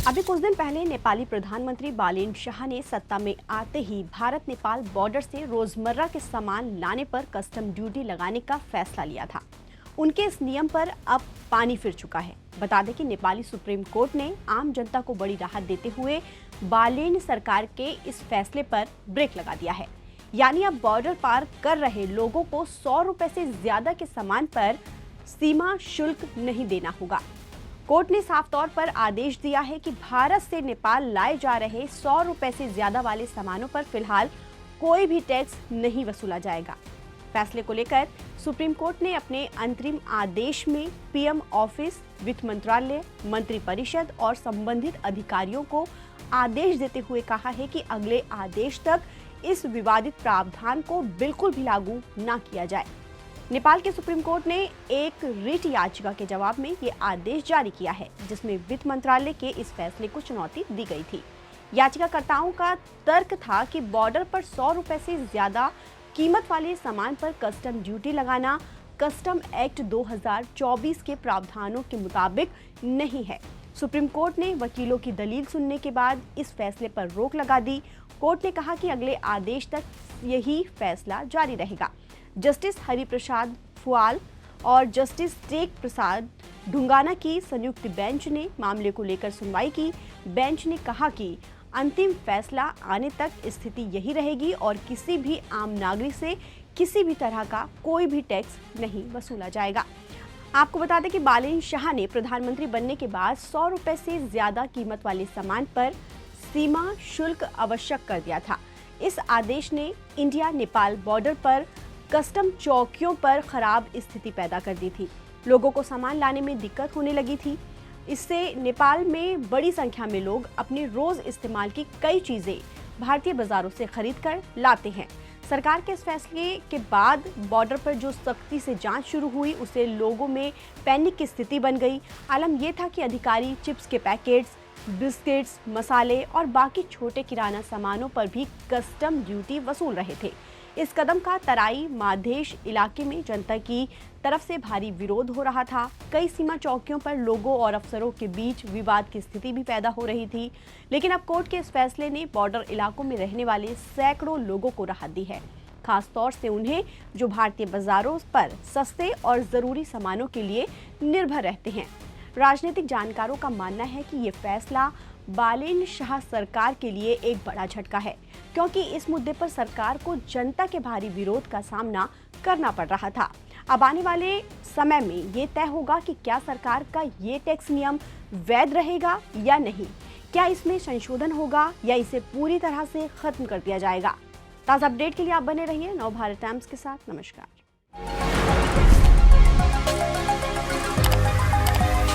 अभी कुछ दिन पहले नेपाली प्रधानमंत्री बालेन शाह ने सत्ता में आते ही भारत नेपाल बॉर्डर से रोजमर्रा के सामान लाने पर कस्टम ड्यूटी लगाने का फैसला लिया था। उनके इस नियम पर अब पानी फिर चुका है। बता दें कि नेपाली सुप्रीम कोर्ट ने आम जनता को बड़ी राहत देते हुए बालेन सरकार के इस फैसले पर ब्रेक लगा दिया है। यानी अब बॉर्डर पार कर रहे लोगों को 100 रुपए से ज्यादा के सामान पर सीमा शुल्क नहीं देना होगा। कोर्ट ने साफ तौर पर आदेश दिया है कि भारत से नेपाल लाए जा रहे 100 रुपए से ज्यादा वाले सामानों पर फिलहाल कोई भी टैक्स नहीं वसूला जाएगा। फैसले को लेकर सुप्रीम कोर्ट ने अपने अंतरिम आदेश में पीएम ऑफिस, वित्त मंत्रालय, मंत्री परिषद और संबंधित अधिकारियों को आदेश देते हुए कहा है कि अगले आदेश तक इस विवादित प्रावधान को बिल्कुल भी लागू न किया जाए। नेपाल के सुप्रीम कोर्ट ने एक रिट याचिका के जवाब में ये आदेश जारी किया है, जिसमें वित्त मंत्रालय के इस फैसले को चुनौती दी गई थी। याचिकाकर्ताओं का तर्क था कि बॉर्डर पर 100 रुपए से ज्यादा कीमत वाले सामान पर कस्टम ड्यूटी लगाना कस्टम एक्ट 2024 के प्रावधानों के मुताबिक नहीं है। सुप्रीम कोर्ट ने वकीलों की दलील सुनने के बाद इस फैसले पर रोक लगा दी। कोर्ट ने कहा कि अगले आदेश तक यही फैसला जारी रहेगा। जस्टिस हरिप्रसाद फुआल और जस्टिस टेक प्रसाद ढुंगाना की संयुक्त बेंच ने मामले को लेकर सुनवाई की। बेंच ने कहा कि अंतिम फैसला आने तक स्थिति यही रहेगी और किसी भी आम नागरिक से किसी भी तरह का कोई भी टैक्स नहीं वसूला जाएगा। आपको बता दें कि बालेन शाह ने प्रधानमंत्री बनने के बाद 100 रुपए से ज्यादा कीमत वाले सामान पर सीमा शुल्क आवश्यक कर दिया था। इस आदेश ने इंडिया नेपाल बॉर्डर पर कस्टम चौकियों पर खराब स्थिति पैदा कर दी थी। लोगों को सामान लाने में दिक्कत होने लगी थी। इससे नेपाल में बड़ी संख्या में लोग अपने रोज इस्तेमाल की कई चीजें भारतीय बाजारों से खरीद कर लाते हैं। सरकार के इस फैसले के बाद बॉर्डर पर जो सख्ती से जांच शुरू हुई, उससे लोगों में पैनिक की स्थिति बन गई। आलम यह था कि अधिकारी चिप्स के पैकेट्स, बिस्किट्स, मसाले और बाकी छोटे किराना सामानों पर भी कस्टम ड्यूटी वसूल रहे थे। इस कदम का तराई माधेश इलाके में जनता की तरफ से भारी विरोध हो रहा था। कई सीमा चौकियों पर लोगों और अफसरों के बीच विवाद की स्थिति भी पैदा हो रही थी। लेकिन अब कोर्ट के इस फैसले ने बॉर्डर इलाकों में रहने वाले सैकड़ों लोगों को राहत दी है, खास तौर से उन्हें जो भारतीय बाजारों पर सस्ते और जरूरी सामानों के लिए निर्भर रहते हैं। राजनीतिक जानकारों का मानना है कि ये फैसला बालेन शाह सरकार के लिए एक बड़ा झटका है, क्योंकि इस मुद्दे पर सरकार को जनता के भारी विरोध का सामना करना पड़ रहा था। अब आने वाले समय में ये तय होगा कि क्या सरकार का ये टैक्स नियम वैध रहेगा या नहीं, क्या इसमें संशोधन होगा या इसे पूरी तरह से खत्म कर दिया जाएगा। ताज़ा अपडेट के लिए आप बने रहिए नवभारत टाइम्स के साथ। नमस्कार।